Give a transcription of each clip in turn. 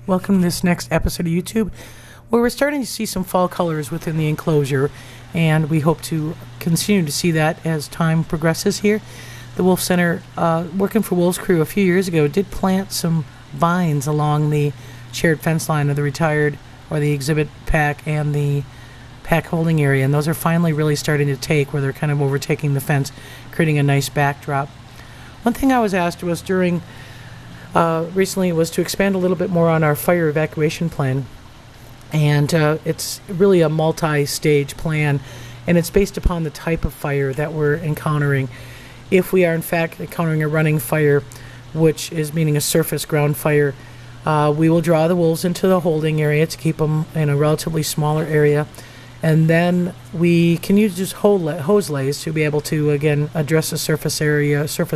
Welcome to this next episode of YouTube, where we're starting to see some fall colors within the enclosure, and we hope to continue to see that as time progresses here. The Wolf Center, working for Wolves Crew a few years ago, did plant some vines along the shared fence line of the retired or the exhibit pack and the pack holding area, and those are finally really starting to take, where they're kind of overtaking the fence, creating a nice backdrop. One thing I was asked was during recently was to expand a little bit more on our fire evacuation plan, and it's really a multi-stage plan, and it's based upon the type of fire that we're encountering. If we are in fact encountering a running fire, which is meaning a surface ground fire, we will draw the wolves into the holding area to keep them in a relatively smaller area, and then we can use just hose lays to be able to again address a surface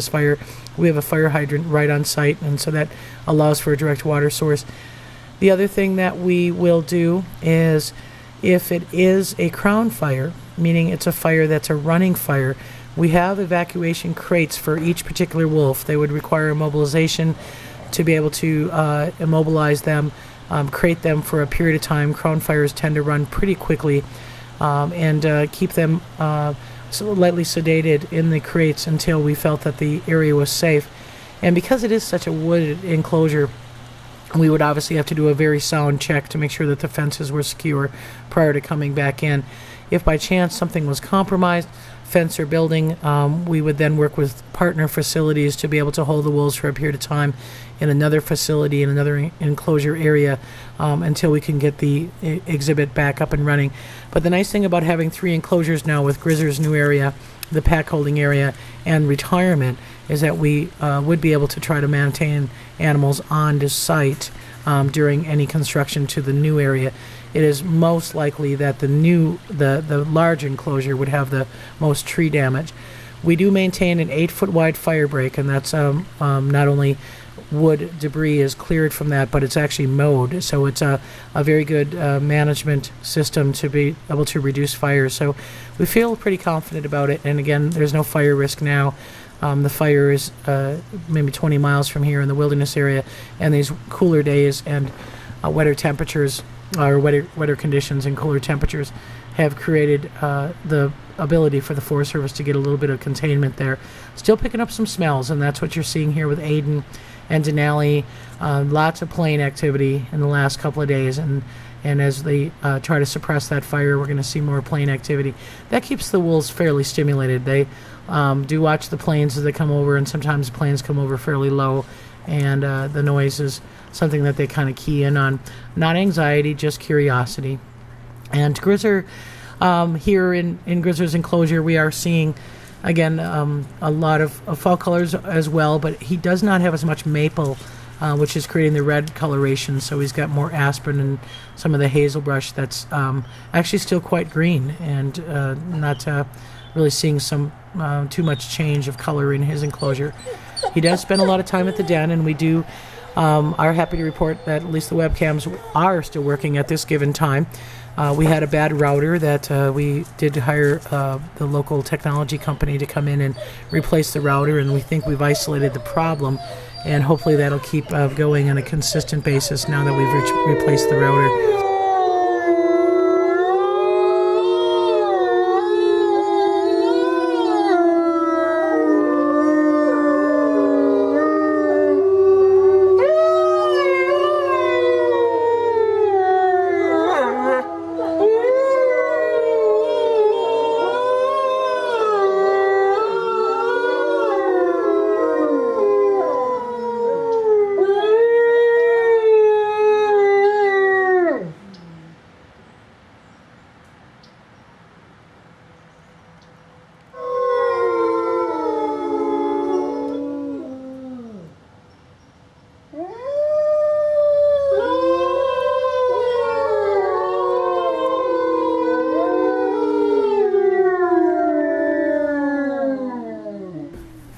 fire. We have a fire hydrant right on site, and so that allows for a direct water source. The other thing that we will do is, if it is a crown fire, meaning it's a fire that's a running fire, we have evacuation crates for each particular wolf. They would require immobilization to be able to immobilize them, crate them for a period of time. Crown fires tend to run pretty quickly, and keep them lightly sedated in the crates until we felt that the area was safe. And because it is such a wooded enclosure, we would obviously have to do a very sound check to make sure that the fences were secure prior to coming back in. If by chance something was compromised, fence or building, we would then work with partner facilities to be able to hold the wolves for a period of time in another facility, in another enclosure area, until we can get the exhibit back up and running. But the nice thing about having 3 enclosures now with Grizzer's new area, the pack holding area, and retirement is that we would be able to try to maintain animals on to site during any construction to the new area. It is most likely that the large enclosure would have the most tree damage. We do maintain an 8-foot wide fire break, and that's not only wood debris is cleared from that, but it's actually mowed. So it's a very good management system to be able to reduce fires. So we feel pretty confident about it. And again, there's no fire risk now. The fire is maybe 20 miles from here in the wilderness area, and these cooler days and wetter temperatures, or wetter conditions and cooler temperatures, have created the ability for the Forest Service to get a little bit of containment there. Still picking up some smells, and that's what you're seeing here with Aden and Denali. Lots of plane activity in the last couple of days, and as they try to suppress that fire, we're going to see more plane activity. That keeps the wolves fairly stimulated. They do watch the planes as they come over, and sometimes the planes come over fairly low, and the noise is something that they kind of key in on. Not anxiety, just curiosity. And Grizzer, here in Grizzer's enclosure, we are seeing again a lot of fall colors as well, but he does not have as much maple, which is creating the red coloration. So he's got more aspen and some of the hazelbrush that's actually still quite green, and not really seeing some too much change of color in his enclosure. He does spend a lot of time at the den, and we do are happy to report that at least the webcams are still working at this given time. We had a bad router that we did hire the local technology company to come in and replace the router, and we think we've isolated the problem, and hopefully that'll keep going on a consistent basis now that we've replaced the router.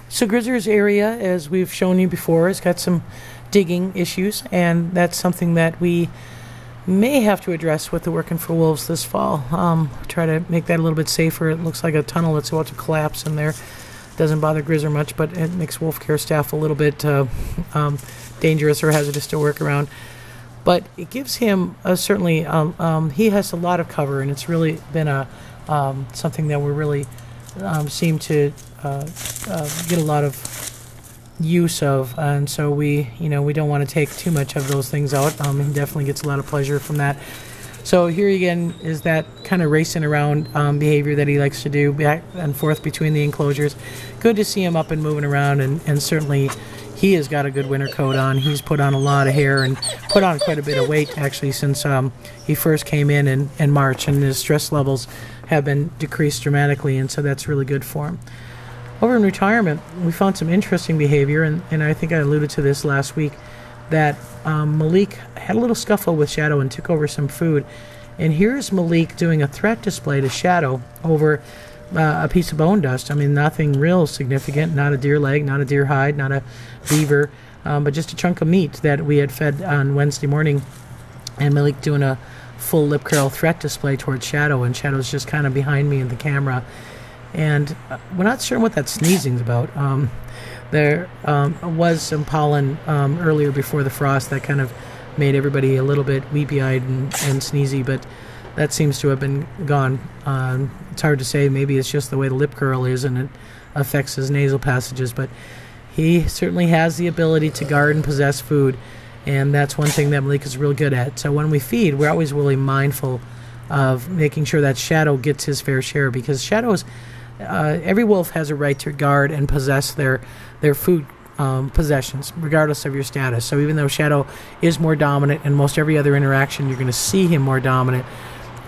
So Grizzer's area, as we've shown you before, has got some digging issues, and that's something that we may have to address with the Working for Wolves this fall. Try to make that a little bit safer. It looks like a tunnel that's about to collapse in there. Doesn't bother Grizzer much, but it makes wolf care staff a little bit dangerous or hazardous to work around. but it gives him certainly he has a lot of cover, and it's really been a something that we're really seem to get a lot of use of, and so we don't want to take too much of those things out. He definitely gets a lot of pleasure from that. So here again is that kind of racing around behavior that he likes to do back and forth between the enclosures. Good to see him up and moving around, and certainly he has got a good winter coat on. He's put on a lot of hair and put on quite a bit of weight actually since he first came in March, and his stress levels have been decreased dramatically, and so that's really good for him. Over in retirement, we found some interesting behavior, and I think I alluded to this last week, that Malik had a little scuffle with Shadow and took over some food. And here's Malik doing a threat display to Shadow over a piece of bone dust. I mean, nothing real significant, not a deer leg, not a deer hide, not a beaver, but just a chunk of meat that we had fed on Wednesday morning. And Malik doing a full lip curl threat display towards Shadow, and Shadow's just kind of behind me in the camera. And we're not sure what that sneezing's about. There was some pollen earlier before the frost that kind of made everybody a little bit weepy-eyed and sneezy, but that seems to have been gone. It's hard to say. Maybe it's just the way the lip curl is and it affects his nasal passages, but he certainly has the ability to guard and possess food, and that's one thing that Malik is real good at. So when we feed, we're always really mindful of making sure that Shadow gets his fair share, because Shadow's every wolf has a right to guard and possess their food possessions, regardless of your status. So even though Shadow is more dominant in most every other interaction, you're going to see him more dominant,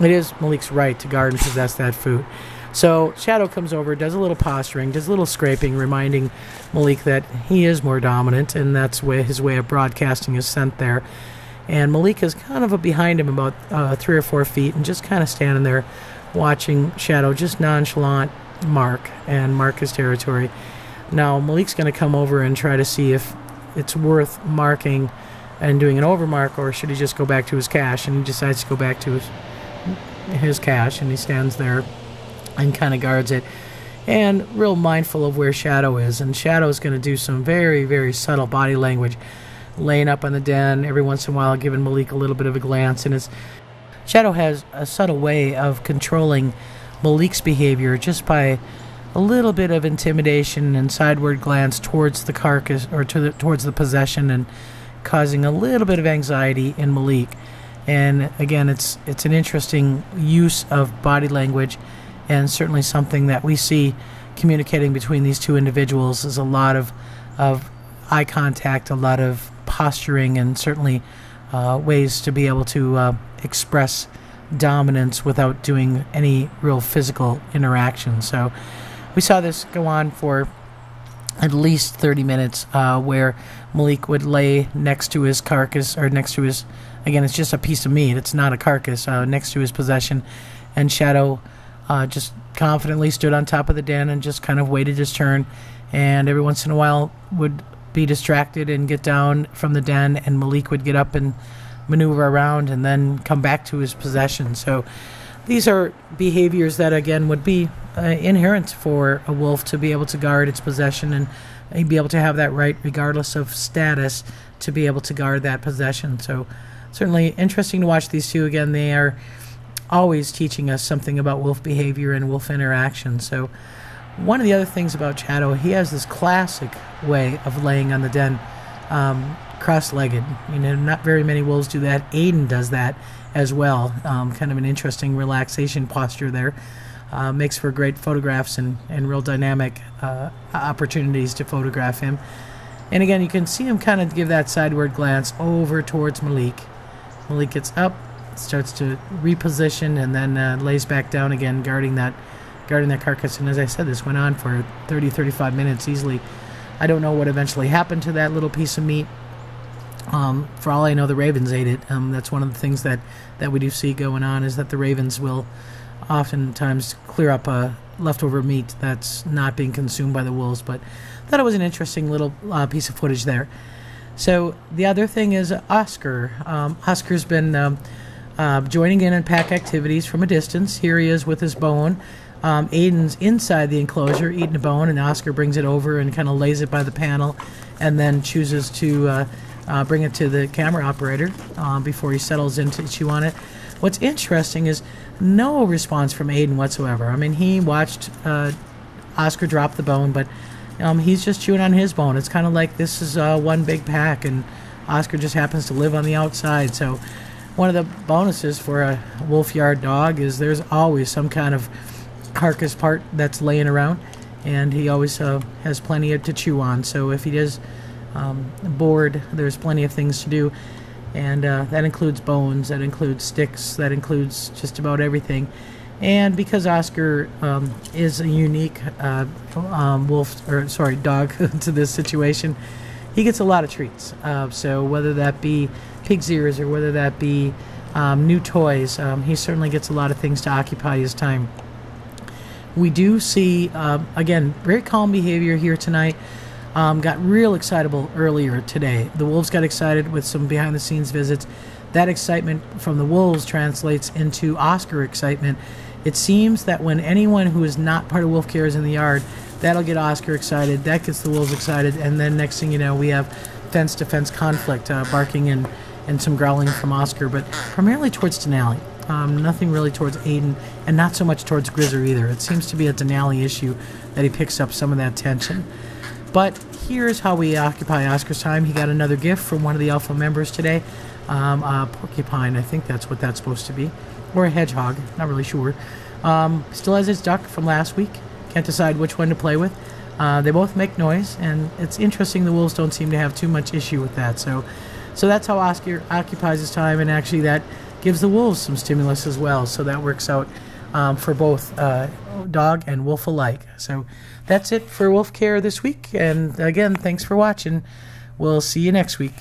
it is Malik's right to guard and possess that food. So Shadow comes over, does a little posturing, does a little scraping, reminding Malik that he is more dominant, and that's his way of broadcasting his scent there. And Malik is kind of behind him about 3 or 4 feet, and just kind of standing there watching Shadow just nonchalant mark his territory. Now Malik's going to come over and try to see if it's worth marking and doing an overmark, or should he just go back to his cache. And he decides to go back to his cache, and he stands there and kind of guards it, and real mindful of where Shadow is. And Shadow's going to do some very, very subtle body language, laying up on the den every once in a while, giving Malik a little bit of a glance. And Shadow has a subtle way of controlling Malik's behavior just by a little bit of intimidation and sideward glance towards the carcass, or towards the possession, and causing a little bit of anxiety in Malik. And again, it's an interesting use of body language, and certainly something that we see communicating between these two individuals is a lot of eye contact, a lot of posturing, and certainly ways to be able to express dominance without doing any real physical interaction. So we saw this go on for at least 30 minutes, where Malik would lay next to his carcass, or next to his, again, it's just a piece of meat, it's not a carcass, next to his possession, and Shadow just confidently stood on top of the den and just kind of waited his turn, and every once in a while would be distracted and get down from the den, and Malik would get up and maneuver around and then come back to his possession. So these are behaviors that, again, would be inherent for a wolf to be able to guard its possession and be able to have that right, regardless of status, to be able to guard that possession. So certainly interesting to watch these two. Again, they are always teaching us something about wolf behavior and wolf interaction. So one of the other things about Shadow, he has this classic way of laying on the den, cross-legged. Not very many wolves do that. Aiden does that as well. Kind of an interesting relaxation posture there. Makes for great photographs and real dynamic opportunities to photograph him. And again, you can see him kind of give that sideward glance over towards Malik. Malik gets up, starts to reposition, and then lays back down again, guarding that carcass. And as I said, this went on for 30-35 minutes easily. I don't know what eventually happened to that little piece of meat. For all I know, the ravens ate it. That's one of the things that we do see going on, is that the ravens will oftentimes clear up leftover meat that's not being consumed by the wolves. But I thought it was an interesting little piece of footage there. So the other thing is Oscar. Oscar's been joining in pack activities from a distance. Here he is with his bone. Aiden's inside the enclosure eating a bone, and Oscar brings it over and kind of lays it by the panel, and then chooses to bring it to the camera operator before he settles in to chew on it. What's interesting is no response from Aiden whatsoever. I mean, he watched Oscar drop the bone, but he's just chewing on his bone. It's kind of like this is one big pack, and Oscar just happens to live on the outside. So one of the bonuses for a wolf yard dog is there's always some kind of carcass part that's laying around, and he always has plenty to chew on. So if he is bored, there's plenty of things to do, and that includes bones, that includes sticks, that includes just about everything. And because Oscar is a unique dog to this situation, he gets a lot of treats. So whether that be pig's ears or whether that be new toys, he certainly gets a lot of things to occupy his time. We do see, again, very calm behavior here tonight. Got real excitable earlier today. The wolves got excited with some behind-the-scenes visits. That excitement from the wolves translates into Oscar excitement. It seems that when anyone who is not part of wolf care is in the yard, that'll get Oscar excited, that gets the wolves excited, and then next thing you know, we have fence-to-fence conflict, barking and some growling from Oscar, but primarily towards Denali. Nothing really towards Aiden, and not so much towards Grizzer either. It seems to be a Denali issue that he picks up some of that tension. But here's how we occupy Oscar's time. He got another gift from one of the Alpha members today. A porcupine, I think that's what that's supposed to be. Or a hedgehog, not really sure. Still has his duck from last week. Can't decide which one to play with. They both make noise, and it's interesting the wolves don't seem to have too much issue with that. So that's how Oscar occupies his time, and actually that gives the wolves some stimulus as well. So that works out for both dog and wolf alike. So that's it for Wolf Care this week. And again, thanks for watching. We'll see you next week.